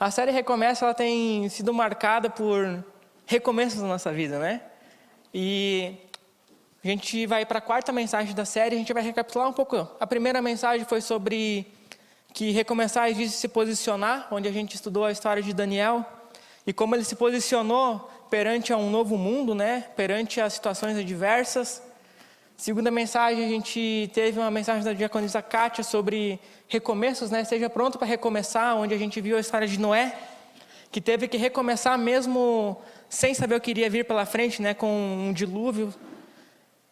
A série Recomeça, ela tem sido marcada por recomeços na nossa vida, né? E a gente vai para a quarta mensagem da série, a gente vai recapitular um pouco. A primeira mensagem foi sobre que recomeçar exige se posicionar, onde a gente estudou a história de Daniel e como ele se posicionou perante a um novo mundo, né? Perante as situações adversas. Segunda mensagem, a gente teve uma mensagem da diaconisa Kátia sobre recomeços, né? Seja pronto para recomeçar, onde a gente viu a história de Noé, que teve que recomeçar mesmo sem saber o que iria vir pela frente, né? Com um dilúvio.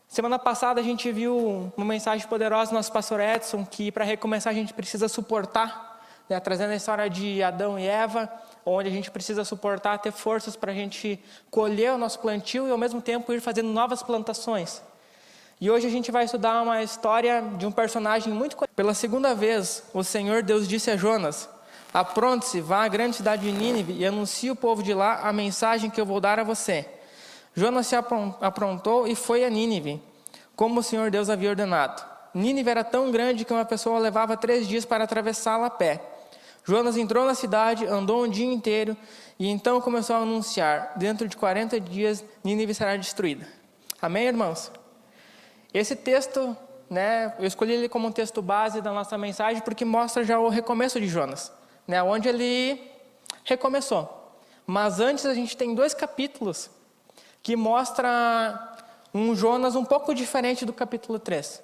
Semana passada a gente viu uma mensagem poderosa do nosso pastor Edson, que para recomeçar a gente precisa suportar, né? Trazendo a história de Adão e Eva, onde a gente precisa suportar, ter forças para a gente colher o nosso plantio e ao mesmo tempo ir fazendo novas plantações. E hoje a gente vai estudar uma história de um personagem muito... Pela segunda vez, o Senhor Deus disse a Jonas: apronte-se, vá à grande cidade de Nínive e anuncie ao povo de lá a mensagem que eu vou dar a você. Jonas se aprontou e foi a Nínive, como o Senhor Deus havia ordenado. Nínive era tão grande que uma pessoa levava 3 dias para atravessá-la a pé. Jonas entrou na cidade, andou um dia inteiro e então começou a anunciar: dentro de 40 dias Nínive será destruída. Amém, irmãos? Esse texto, né, eu escolhi ele como um texto base da nossa mensagem porque mostra já o recomeço de Jonas, né, onde ele recomeçou. Mas antes a gente tem 2 capítulos que mostram um Jonas um pouco diferente do capítulo 3.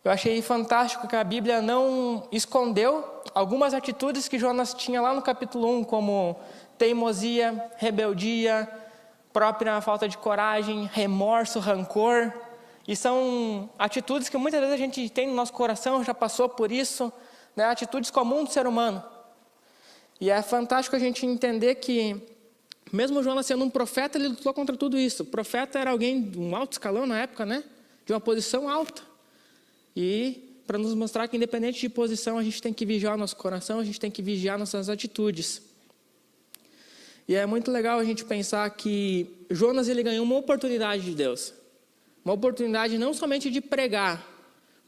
Eu achei fantástico que a Bíblia não escondeu algumas atitudes que Jonas tinha lá no capítulo 1, como teimosia, rebeldia, própria falta de coragem, remorso, rancor. E são atitudes que muitas vezes a gente tem no nosso coração, já passou por isso, né? Atitudes comuns do ser humano. E é fantástico a gente entender que, mesmo Jonas sendo um profeta, ele lutou contra tudo isso. O profeta era alguém de um alto escalão na época, né? De uma posição alta. E para nos mostrar que, independente de posição, a gente tem que vigiar o nosso coração, a gente tem que vigiar nossas atitudes. E é muito legal a gente pensar que Jonas ele ganhou uma oportunidade de Deus. Uma oportunidade não somente de pregar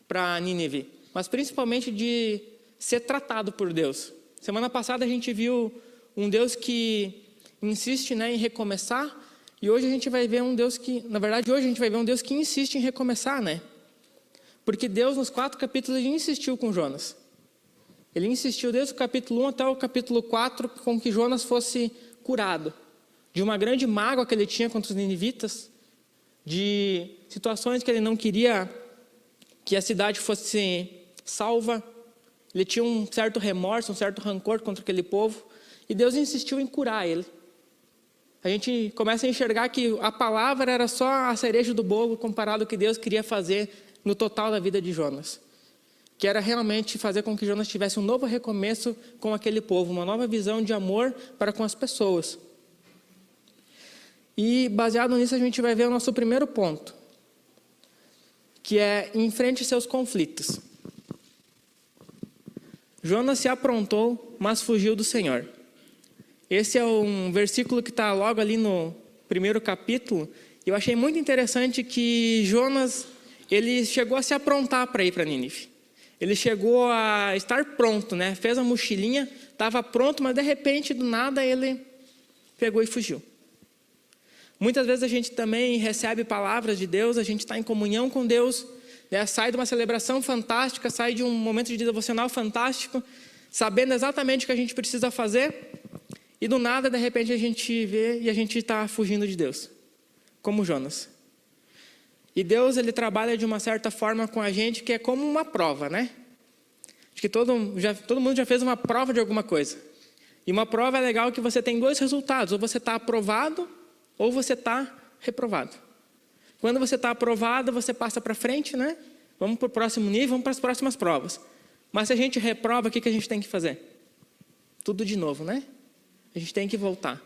para Nínive, mas principalmente de ser tratado por Deus. Semana passada a gente viu um Deus que insiste, né, em recomeçar, e hoje a gente vai ver um Deus que, na verdade, hoje a gente vai ver um Deus que insiste em recomeçar, né? Porque Deus, nos 4 capítulos, ele insistiu com Jonas. Ele insistiu desde o capítulo 1 até o capítulo 4 com que Jonas fosse curado de uma grande mágoa que ele tinha contra os ninivitas, de situações que ele não queria que a cidade fosse salva. Ele tinha um certo remorso, um certo rancor contra aquele povo, e Deus insistiu em curar ele. A gente começa a enxergar que a palavra era só a cereja do bolo comparado ao que Deus queria fazer no total da vida de Jonas, que era realmente fazer com que Jonas tivesse um novo recomeço com aquele povo, uma nova visão de amor para com as pessoas. E baseado nisso a gente vai ver o nosso primeiro ponto, que é: enfrente seus conflitos. Jonas se aprontou, mas fugiu do Senhor. Esse é um versículo que está logo ali no primeiro capítulo. Eu achei muito interessante que Jonas, ele chegou a se aprontar para ir para Nínive. Ele chegou a estar pronto, né? Fez a mochilinha, estava pronto, mas de repente, do nada, ele pegou e fugiu. Muitas vezes a gente também recebe palavras de Deus, a gente está em comunhão com Deus, né? Sai de uma celebração fantástica, sai de um momento de devocional fantástico, sabendo exatamente o que a gente precisa fazer, e do nada, de repente, a gente vê e a gente está fugindo de Deus, como Jonas. E Deus, ele trabalha de uma certa forma com a gente, que é como uma prova, né? Acho que todo mundo já fez uma prova de alguma coisa. E uma prova é legal que você tem 2 resultados: ou você está aprovado, ou você está reprovado. Quando você está aprovado, você passa para frente, né? Vamos para o próximo nível, vamos para as próximas provas. Mas se a gente reprova, o que a gente tem que fazer? Tudo de novo, né? A gente tem que voltar.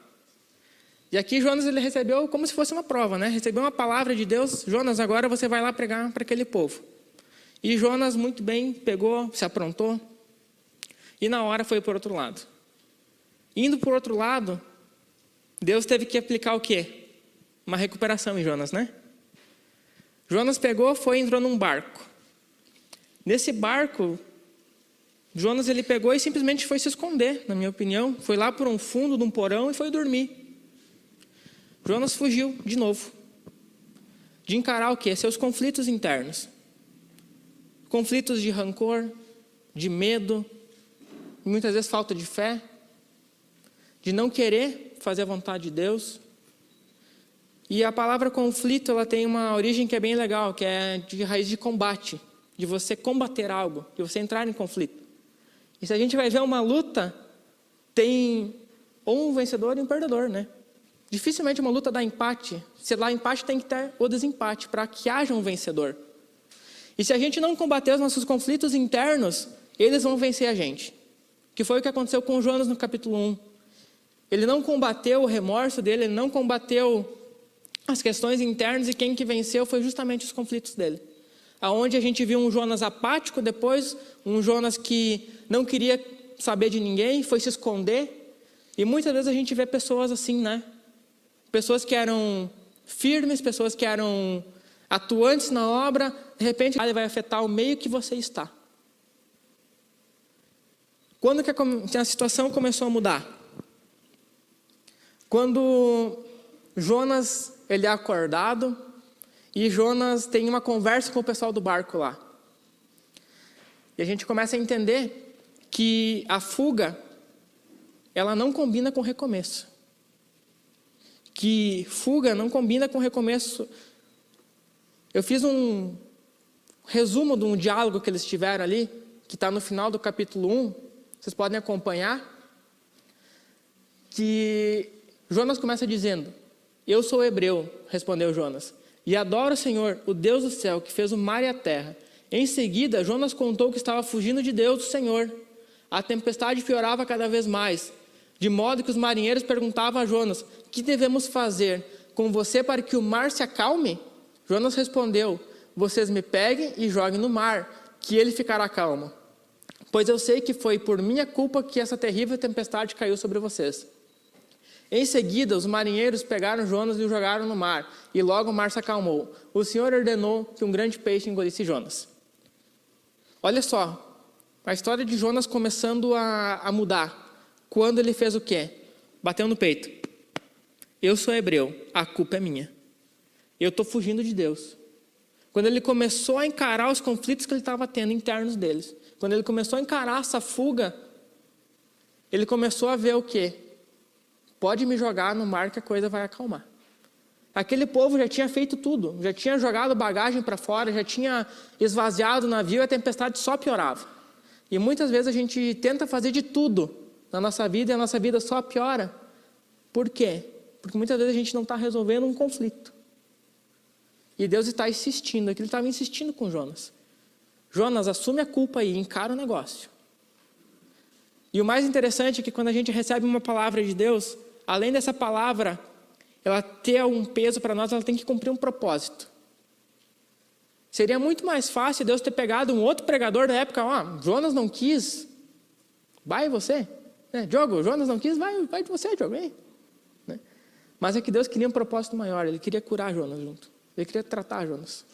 E aqui Jonas, ele recebeu como se fosse uma prova, né? Recebeu uma palavra de Deus: Jonas, agora você vai lá pregar para aquele povo. E Jonas muito bem pegou, se aprontou, e na hora foi para o outro lado. Indo para o outro lado, Deus teve que aplicar o quê? Uma recuperação em Jonas, né? Jonas pegou, entrou num barco. Nesse barco, Jonas, ele pegou e simplesmente foi se esconder, na minha opinião. Foi lá por um fundo de um porão e foi dormir. Jonas fugiu de novo. De encarar o quê? Seus conflitos internos. Conflitos de rancor, de medo, muitas vezes falta de fé, de não querer fazer a vontade de Deus. E a palavra conflito, ela tem uma origem que é bem legal, que é de raiz de combate, de você combater algo, de você entrar em conflito. E se a gente vai ver uma luta, tem ou um vencedor e um perdedor, né? Dificilmente uma luta dá empate. Se dá empate, tem que ter o desempate para que haja um vencedor. E se a gente não combater os nossos conflitos internos, eles vão vencer a gente. Que foi o que aconteceu com Jonas no capítulo 1. Ele não combateu o remorso dele, ele não combateu as questões internas, e quem que venceu foi justamente os conflitos dele. Aonde a gente viu um Jonas apático depois, um Jonas que não queria saber de ninguém, foi se esconder. E muitas vezes a gente vê pessoas assim, né? Pessoas que eram firmes, pessoas que eram atuantes na obra, de repente ele vai afetar o meio que você está. Quando que a situação começou a mudar? Quando Jonas, ele é acordado, e Jonas tem uma conversa com o pessoal do barco lá. E a gente começa a entender que a fuga, ela não combina com recomeço. Que fuga não combina com recomeço. Eu fiz um resumo de um diálogo que eles tiveram ali, que está no final do capítulo 1, vocês podem acompanhar, que Jonas começa dizendo: eu sou hebreu, respondeu Jonas, e adoro o Senhor, o Deus do céu, que fez o mar e a terra. Em seguida, Jonas contou que estava fugindo de Deus, do Senhor. A tempestade piorava cada vez mais, de modo que os marinheiros perguntavam a Jonas: que devemos fazer com você para que o mar se acalme? Jonas respondeu: vocês me peguem e joguem no mar, que ele ficará calmo. Pois eu sei que foi por minha culpa que essa terrível tempestade caiu sobre vocês. Em seguida, os marinheiros pegaram Jonas e o jogaram no mar, e logo o mar se acalmou. O Senhor ordenou que um grande peixe engolisse Jonas. Olha só, a história de Jonas começando a mudar. Quando ele fez o quê? Bateu no peito. Eu sou hebreu, a culpa é minha. Eu estou fugindo de Deus. Quando ele começou a encarar os conflitos que ele estava tendo internos deles, quando ele começou a encarar essa fuga, ele começou a ver o quê? Pode me jogar no mar que a coisa vai acalmar. Aquele povo já tinha feito tudo, já tinha jogado bagagem para fora, já tinha esvaziado o navio, e a tempestade só piorava. E muitas vezes a gente tenta fazer de tudo na nossa vida, e a nossa vida só piora. Por quê? Porque muitas vezes a gente não está resolvendo um conflito. E Deus está insistindo, aqui ele estava insistindo com Jonas. Jonas, assume a culpa aí, encara o negócio. E o mais interessante é que quando a gente recebe uma palavra de Deus, além dessa palavra, ela ter um peso para nós, ela tem que cumprir um propósito. Seria muito mais fácil Deus ter pegado um outro pregador da época: Jonas não quis, vai você. Diogo, Jonas não quis, vai você, Diogo. Hein? Mas é que Deus queria um propósito maior, ele queria curar Jonas junto. Ele queria tratar Jonas.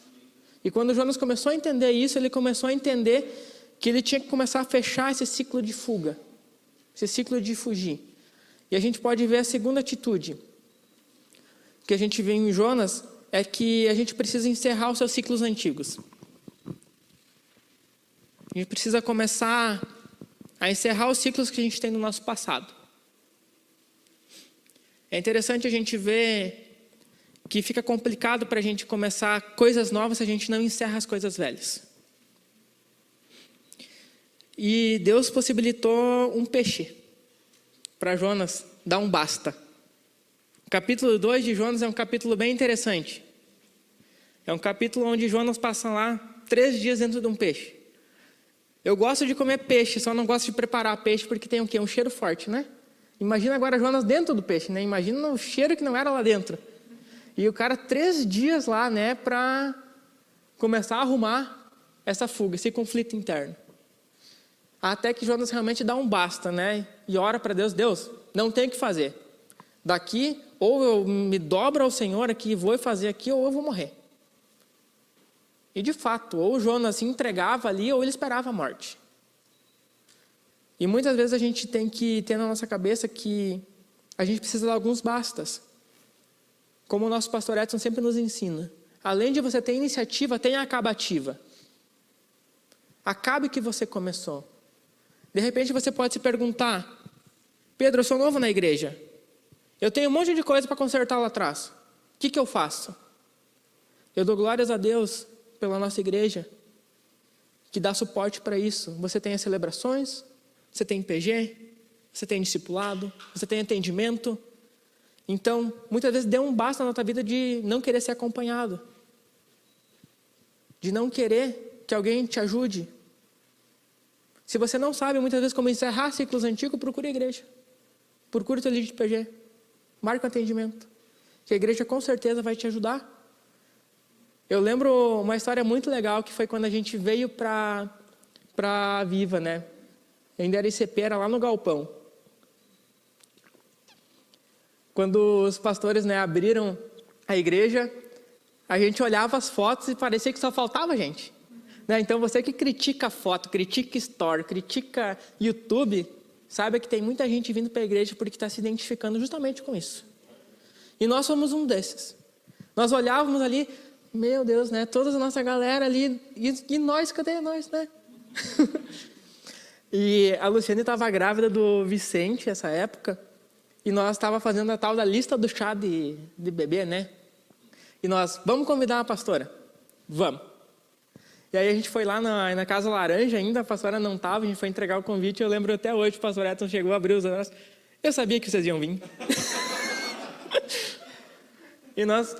E quando Jonas começou a entender isso, ele começou a entender que ele tinha que começar a fechar esse ciclo de fuga, esse ciclo de fugir. E a gente pode ver a segunda atitude que a gente vê em Jonas, é que a gente precisa encerrar os seus ciclos antigos. A gente precisa começar a encerrar os ciclos que a gente tem no nosso passado. É interessante a gente ver que fica complicado para a gente começar coisas novas se a gente não encerra as coisas velhas. E Deus possibilitou um peixe para Jonas dar um basta. O capítulo 2 de Jonas é um capítulo bem interessante. É um capítulo onde Jonas passa lá 3 dias dentro de um peixe. Eu gosto de comer peixe, só não gosto de preparar peixe porque tem o quê? Um cheiro forte, né? Imagina agora Jonas dentro do peixe, né? Imagina o cheiro que não era lá dentro. E o cara 3 dias lá, né? Para começar a arrumar essa fuga, esse conflito interno. Até que Jonas realmente dá um basta, né? E ora para Deus: Deus, não tem o que fazer. Daqui, ou eu me dobro ao Senhor aqui e vou fazer aqui, ou eu vou morrer. E de fato, ou Jonas se entregava ali, ou ele esperava a morte. E muitas vezes a gente tem que ter na nossa cabeça que a gente precisa de alguns bastas. Como o nosso pastor Edson sempre nos ensina. Além de você ter iniciativa, tem a acabativa. Acabe o que você começou. De repente você pode se perguntar: Pedro, eu sou novo na igreja. Eu tenho um monte de coisa para consertar lá atrás. O que eu faço? Eu dou glórias a Deus pela nossa igreja, que dá suporte para isso. Você tem as celebrações, você tem PG, você tem discipulado, você tem atendimento. Então, muitas vezes dê um basta na tua vida de não querer ser acompanhado. De não querer que alguém te ajude. Se você não sabe muitas vezes como encerrar ciclos antigos, procure a igreja. Procure o teu líder de PG. Marque um atendimento. Que a igreja com certeza vai te ajudar. Eu lembro uma história muito legal que foi quando a gente veio para Viva, né? Ainda era ICP, era lá no Galpão. Quando os pastores, né, abriram a igreja, a gente olhava as fotos e parecia que só faltava gente. Né? Então você que critica foto, critica story, critica YouTube, saiba que tem muita gente vindo para a igreja porque está se identificando justamente com isso. E nós somos um desses. Nós olhávamos ali, meu Deus, né? Toda a nossa galera ali, e nós, cadê nós, né? E a Luciane estava grávida do Vicente essa época, e nós estávamos fazendo a tal da lista do chá de bebê, né? E nós, vamos convidar a pastora? Vamos. E aí a gente foi lá na Casa Laranja ainda, a pastora não estava, a gente foi entregar o convite, eu lembro até hoje, o pastor Edson chegou, abriu os olhos, eu sabia que vocês iam vir. E nós,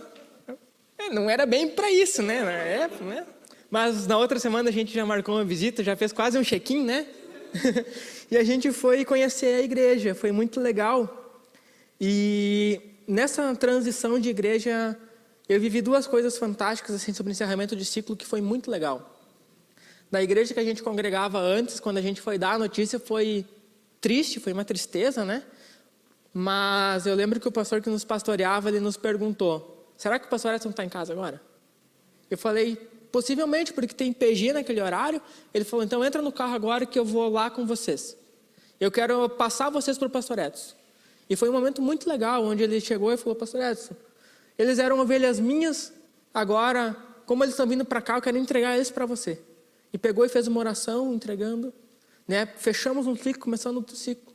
não era bem para isso, né? Né? Mas na outra semana a gente já marcou uma visita, já fez quase um check-in, né? E a gente foi conhecer a igreja, foi muito legal. E nessa transição de igreja, eu vivi duas coisas fantásticas assim, sobre o encerramento de ciclo, que foi muito legal. Da igreja que a gente congregava antes, quando a gente foi dar a notícia, foi triste, foi uma tristeza, né? Mas eu lembro que o pastor que nos pastoreava, ele nos perguntou: será que o pastor Edson está em casa agora? Eu falei: possivelmente, porque tem PG naquele horário. Ele falou: então entra no carro agora que eu vou lá com vocês. Eu quero passar vocês para o pastor Edson. E foi um momento muito legal, onde ele chegou e falou: pastor Edson, eles eram ovelhas minhas, agora, como eles estão vindo para cá, eu quero entregar eles para você. E pegou e fez uma oração, entregando, né? Fechamos um ciclo, começando outro ciclo.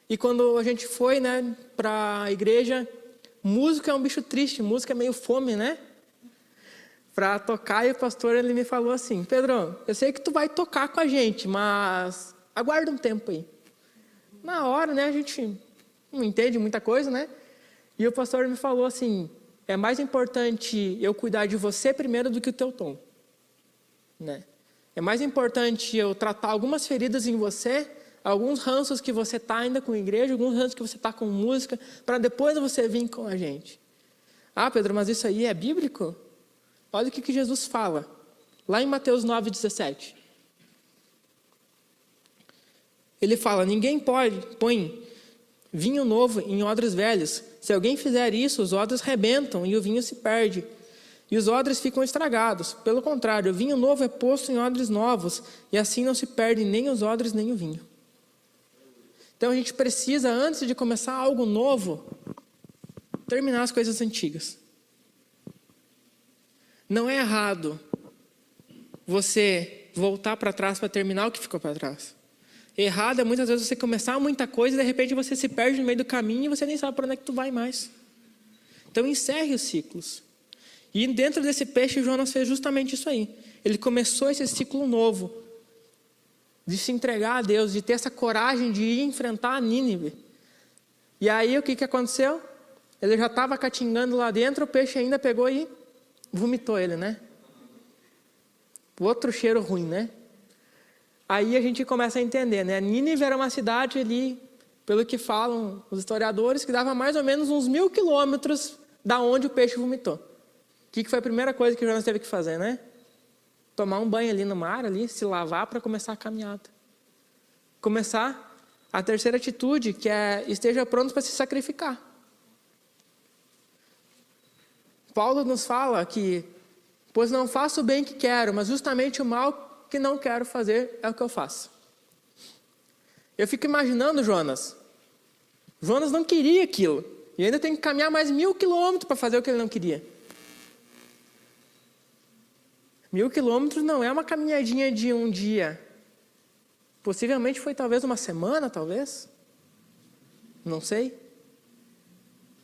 E quando a gente foi, né, para a igreja, música é um bicho triste, música é meio fome, né? Para tocar, e o pastor, ele me falou assim: Pedro, eu sei que tu vai tocar com a gente, mas aguarda um tempo aí. Na hora, né, a gente não entende muita coisa, né? E o pastor me falou assim: é mais importante eu cuidar de você primeiro do que o teu tom, né? É mais importante eu tratar algumas feridas em você, alguns ranços que você está ainda com a igreja, alguns ranços que você está com música, para depois você vir com a gente. Ah, Pedro, mas isso aí é bíblico? Olha o que Jesus fala, lá em Mateus 9,17. Ele fala: ninguém põe vinho novo em odres velhos. Se alguém fizer isso, os odres rebentam e o vinho se perde. E os odres ficam estragados. Pelo contrário, o vinho novo é posto em odres novos, e assim não se perdem nem os odres nem o vinho. Então a gente precisa, antes de começar algo novo, terminar as coisas antigas. Não é errado você voltar para trás para terminar o que ficou para trás. Errado é muitas vezes você começar muita coisa e de repente você se perde no meio do caminho e você nem sabe para onde é que tu vai mais. Então encerre os ciclos. E dentro desse peixe, Jonas fez justamente isso aí. Ele começou esse ciclo novo, de se entregar a Deus, de ter essa coragem de ir enfrentar a Nínive. E aí o que aconteceu? Ele já estava catingando lá dentro, o peixe ainda pegou e vomitou ele, né? Outro cheiro ruim, né? Aí a gente começa a entender, né? Nínive era uma cidade ali, pelo que falam os historiadores, que dava mais ou menos uns 1000 quilômetros da onde o peixe vomitou. O que foi a primeira coisa que Jonas teve que fazer, né? Tomar um banho ali no mar, ali, se lavar para começar a caminhada. Começar a terceira atitude, que é: esteja pronto para se sacrificar. Paulo nos fala que: pois não faço o bem que quero, mas justamente o mal que não quero fazer é o que eu faço. Eu fico imaginando Jonas. Jonas não queria aquilo. E ainda tem que caminhar mais 1.000 quilômetros para fazer o que ele não queria. 1.000 quilômetros não é uma caminhadinha de um dia. Possivelmente foi talvez uma semana, talvez. Não sei.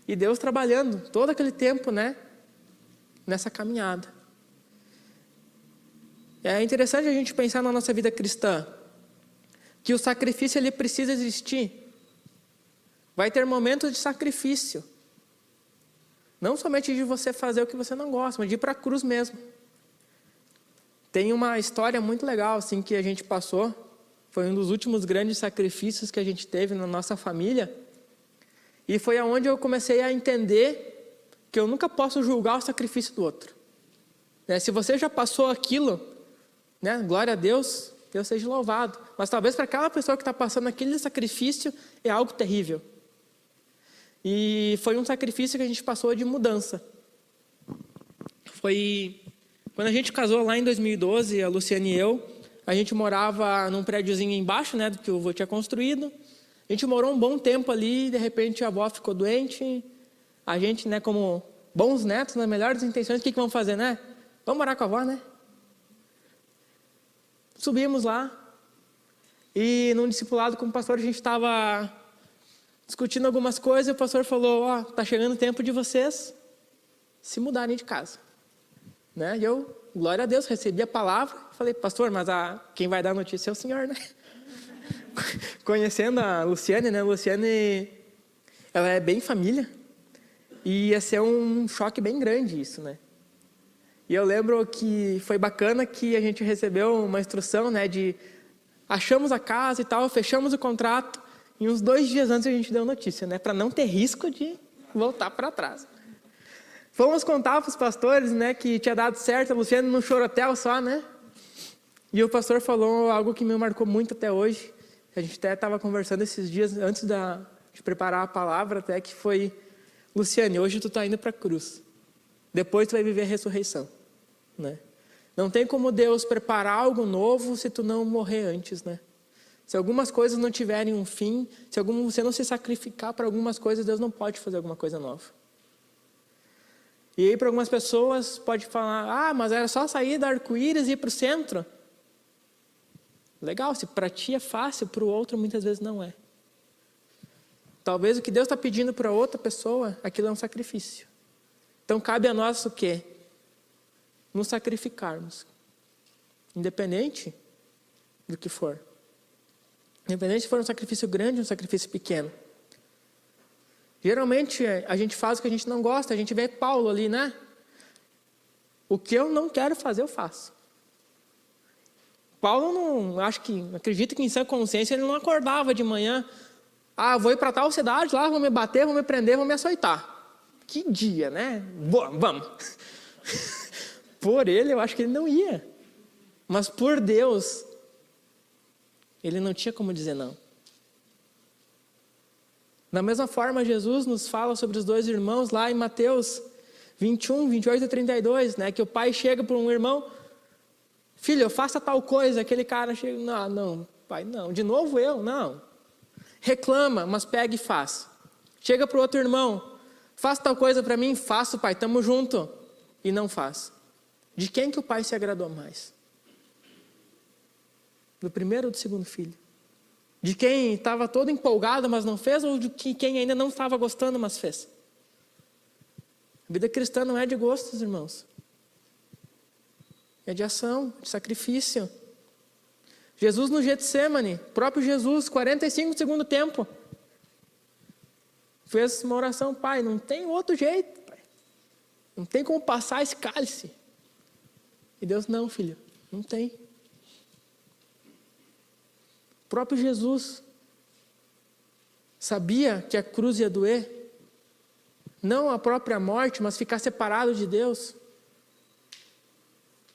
E Deus trabalhando todo aquele tempo, né? Nessa caminhada. É interessante a gente pensar na nossa vida cristã. Que o sacrifício ele precisa existir. Vai ter momentos de sacrifício. Não somente de você fazer o que você não gosta, mas de ir para a cruz mesmo. Tem uma história muito legal assim, que a gente passou. Foi um dos últimos grandes sacrifícios que a gente teve na nossa família. E foi aonde eu comecei a entender que eu nunca posso julgar o sacrifício do outro. Se você já passou aquilo, né, glória a Deus, Deus seja louvado. Mas talvez para aquela pessoa que está passando aquele sacrifício é algo terrível. E foi um sacrifício que a gente passou de mudança. Foi quando a gente casou lá em 2012, a Luciane e eu, a gente morava num prédiozinho embaixo, né, do que o avô tinha construído. A gente morou um bom tempo ali, e de repente a avó ficou doente. A gente, né, como bons netos, nas melhores intenções, o que vamos fazer, né? Vamos morar com a avó, né? Subimos lá. E num discipulado com o pastor, a gente estava discutindo algumas coisas, e o pastor falou, tá chegando o tempo de vocês se mudarem de casa. Né? E eu, glória a Deus, recebi a palavra, falei, pastor, mas quem vai dar a notícia é o senhor, né? Conhecendo a Luciane, né? A Luciane, ela é bem família, e ia ser um choque bem grande isso, né? E eu lembro que foi bacana que a gente recebeu uma instrução, né, de achamos a casa e tal, fechamos o contrato, e uns 2 dias antes a gente deu notícia, né, para não ter risco de voltar para trás. Fomos contar para os pastores, né, que tinha dado certo, a Luciane num chorotel só, né? E o pastor falou algo que me marcou muito até hoje. A gente até estava conversando esses dias, antes de preparar a palavra, até que foi, Luciane, hoje tu está indo para a cruz. Depois tu vai viver a ressurreição. Né? Não tem como Deus preparar algo novo se tu não morrer antes, né? Se algumas coisas não tiverem um fim, se você não se sacrificar para algumas coisas, Deus não pode fazer alguma coisa nova. E aí para algumas pessoas pode falar, mas era só sair da arco-íris e ir para o centro. Legal, se para ti é fácil, para o outro muitas vezes não é. Talvez o que Deus está pedindo para outra pessoa, aquilo é um sacrifício. Então cabe a nós o quê? Nos sacrificarmos. Independente do que for. Independente se for um sacrifício grande ou um sacrifício pequeno. Geralmente a gente faz o que a gente não gosta. A gente vê Paulo ali, né? O que eu não quero fazer, eu faço. Paulo não, acredito que em sã consciência ele não acordava de manhã. Vou ir para tal cidade, lá vão me bater, vão me prender, vão me açoitar. Que dia, né? Vamos. Por ele, eu acho que ele não ia. Mas por Deus, ele não tinha como dizer não. Da mesma forma, Jesus nos fala sobre os 2 irmãos lá em Mateus 21, 28 e 32, né? Que o pai chega para um irmão, filho, faça tal coisa. Aquele cara chega, não, pai, não. De novo eu? Não. Reclama, mas pega e faz. Chega para o outro irmão, faça tal coisa para mim, faço, pai, estamos juntos. E não faz. De quem que o pai se agradou mais? Do primeiro ou do segundo filho? De quem estava todo empolgado, mas não fez? Ou de quem ainda não estava gostando, mas fez? A vida cristã não é de gostos, irmãos. É de ação, de sacrifício. Jesus no Getsemane, próprio Jesus, 45 do segundo tempo, fez uma oração, pai, não tem outro jeito, pai. Não tem como passar esse cálice. E Deus, não, filho, não tem. O próprio Jesus sabia que a cruz ia doer. Não a própria morte, mas ficar separado de Deus.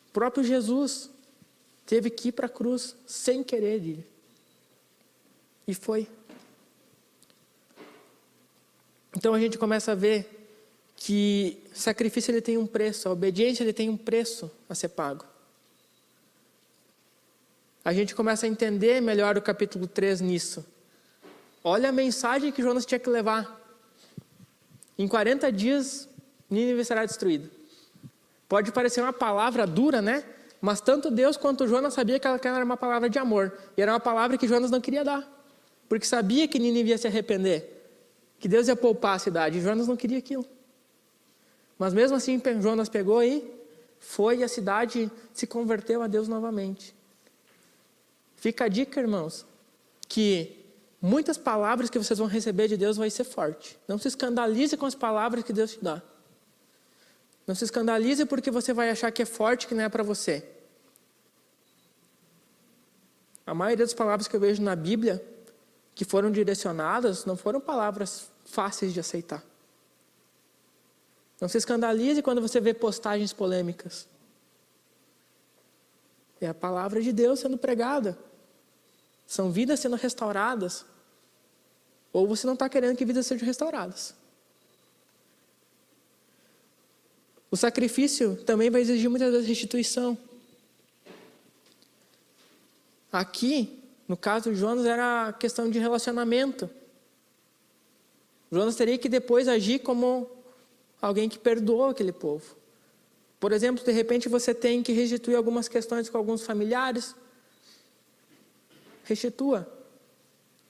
O próprio Jesus teve que ir para a cruz sem querer ir. E foi. Então a gente começa a ver que o sacrifício ele tem um preço, a obediência ele tem um preço a ser pago. a gente começa a entender melhor o capítulo 3 nisso. Olha a mensagem que Jonas tinha que levar. Em 40 dias, Nínive será destruída. Pode parecer uma palavra dura, né? Mas tanto Deus quanto Jonas sabia que ela era uma palavra de amor. E era uma palavra que Jonas não queria dar. Porque sabia que Nínive ia se arrepender. Que Deus ia poupar a cidade. E Jonas não queria aquilo. Mas mesmo assim, Jonas pegou e foi, e a cidade se converteu a Deus novamente. Fica a dica, irmãos, que muitas palavras que vocês vão receber de Deus vai ser forte. Não se escandalize com as palavras que Deus te dá. Não se escandalize porque você vai achar que é forte, que não é para você. A maioria das palavras que eu vejo na Bíblia, que foram direcionadas, não foram palavras fáceis de aceitar. Não se escandalize quando você vê postagens polêmicas. É a palavra de Deus sendo pregada. São vidas sendo restauradas. Ou você não está querendo que vidas sejam restauradas. O sacrifício também vai exigir muitas vezes restituição. Aqui, no caso de Jonas, era a questão de relacionamento. Jonas teria que depois agir como alguém que perdoou aquele povo. Por exemplo, de repente você tem que restituir algumas questões com alguns familiares. Restitua.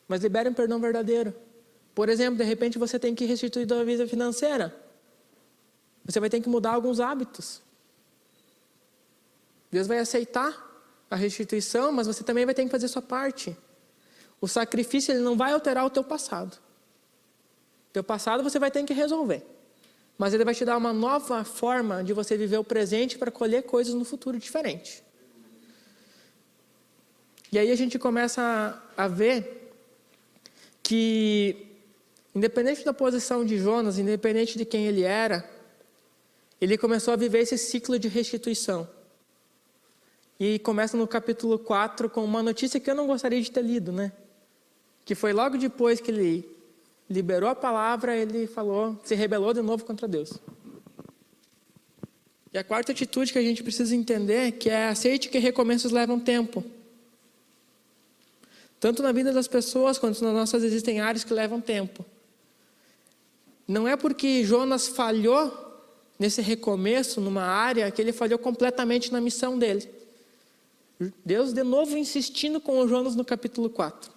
Mas libere um perdão verdadeiro. Por exemplo, de repente você tem que restituir da vida financeira. Você vai ter que mudar alguns hábitos. Deus vai aceitar a restituição, mas você também vai ter que fazer a sua parte. O sacrifício, ele não vai alterar o teu passado. O teu passado você vai ter que resolver. Mas ele vai te dar uma nova forma de você viver o presente para colher coisas no futuro diferente. E aí a gente começa a ver que, independente da posição de Jonas, independente de quem ele era, ele começou a viver esse ciclo de restituição. E começa no capítulo 4 com uma notícia que eu não gostaria de ter lido, né? Que foi logo depois que ele liberou a palavra, ele falou, se rebelou de novo contra Deus. E a quarta atitude que a gente precisa entender, que é aceite que recomeços levam tempo. Tanto na vida das pessoas, quanto nas nossas existem áreas que levam tempo. Não é porque Jonas falhou nesse recomeço, numa área, que ele falhou completamente na missão dele. Deus de novo insistindo com o Jonas no capítulo 4.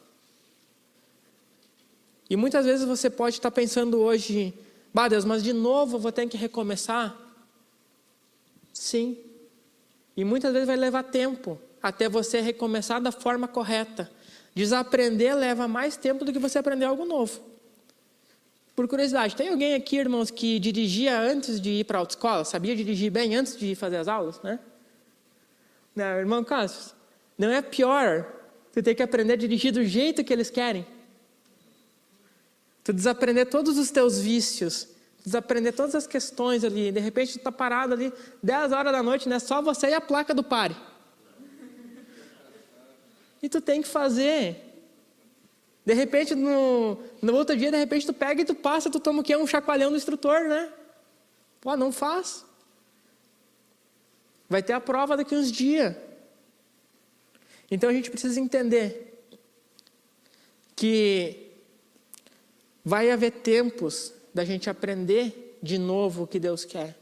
E muitas vezes você pode estar pensando hoje, Deus, mas de novo eu vou ter que recomeçar? Sim. E muitas vezes vai levar tempo até você recomeçar da forma correta. Desaprender leva mais tempo do que você aprender algo novo. Por curiosidade, tem alguém aqui, irmãos, que dirigia antes de ir para a autoescola? Sabia dirigir bem antes de fazer as aulas, né? Não, irmão Cássio, não é pior você ter que aprender a dirigir do jeito que eles querem? Tu desaprender todos os teus vícios, desaprender todas as questões ali, de repente tu está parado ali, 10 horas da noite, né? Só você e a placa do pare. E tu tem que fazer. De repente, no outro dia, de repente tu pega e tu passa, tu toma o quê? Um chacoalhão do instrutor, né? Pô, não faz. Vai ter a prova daqui uns dias. Então a gente precisa entender que vai haver tempos da gente aprender de novo o que Deus quer.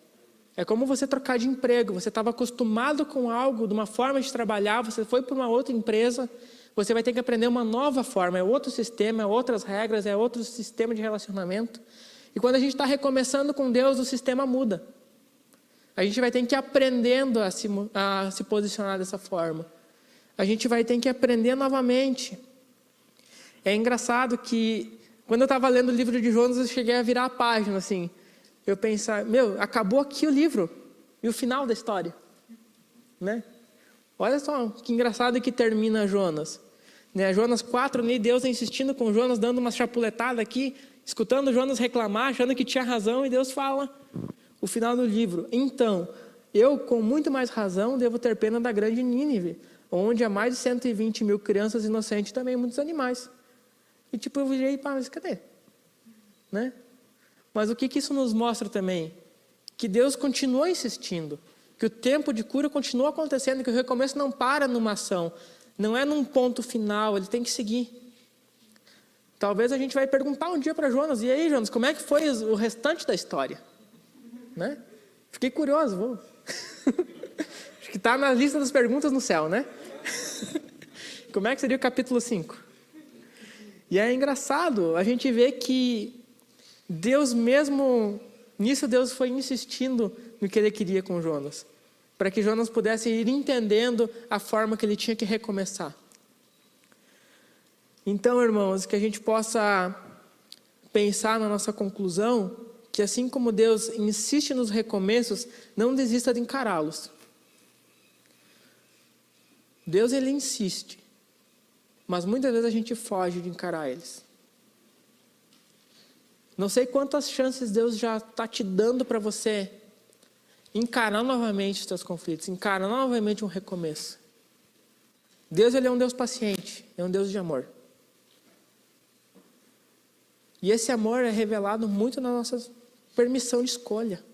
É como você trocar de emprego. Você estava acostumado com algo, de uma forma de trabalhar, você foi para uma outra empresa, você vai ter que aprender uma nova forma, é outro sistema, é outras regras, é outro sistema de relacionamento. E quando a gente está recomeçando com Deus, o sistema muda. A gente vai ter que ir aprendendo a se posicionar dessa forma. A gente vai ter que aprender novamente. É engraçado que, quando eu estava lendo o livro de Jonas, eu cheguei a virar a página, assim. Eu pensava, acabou aqui o livro. E o final da história. Né? Olha só que engraçado que termina Jonas. Né? Jonas 4, Deus insistindo com Jonas, dando uma chapuletadas aqui, escutando Jonas reclamar, achando que tinha razão, e Deus fala o final do livro. Então, eu, com muito mais razão, devo ter pena da grande Nínive, onde há mais de 120 mil crianças inocentes e também muitos animais. E eu virei, mas cadê? Né? Mas o que isso nos mostra também? Que Deus continua insistindo, que o tempo de cura continua acontecendo, que o recomeço não para numa ação. Não é num ponto final, ele tem que seguir. Talvez a gente vai perguntar um dia para Jonas, e aí, Jonas, como é que foi o restante da história? Né? Fiquei curioso, vou. Acho que está na lista das perguntas no céu, né? Como é que seria o capítulo 5? E é engraçado, a gente vê que Deus mesmo, nisso Deus foi insistindo no que ele queria com Jonas, para que Jonas pudesse ir entendendo a forma que ele tinha que recomeçar. Então, irmãos, que a gente possa pensar na nossa conclusão, que assim como Deus insiste nos recomeços, não desista de encará-los. Deus, ele insiste, mas muitas vezes a gente foge de encarar eles. Não sei quantas chances Deus já está te dando para você encarar novamente os teus conflitos, encarar novamente um recomeço. Deus, ele é um Deus paciente, é um Deus de amor. E esse amor é revelado muito na nossa permissão de escolha.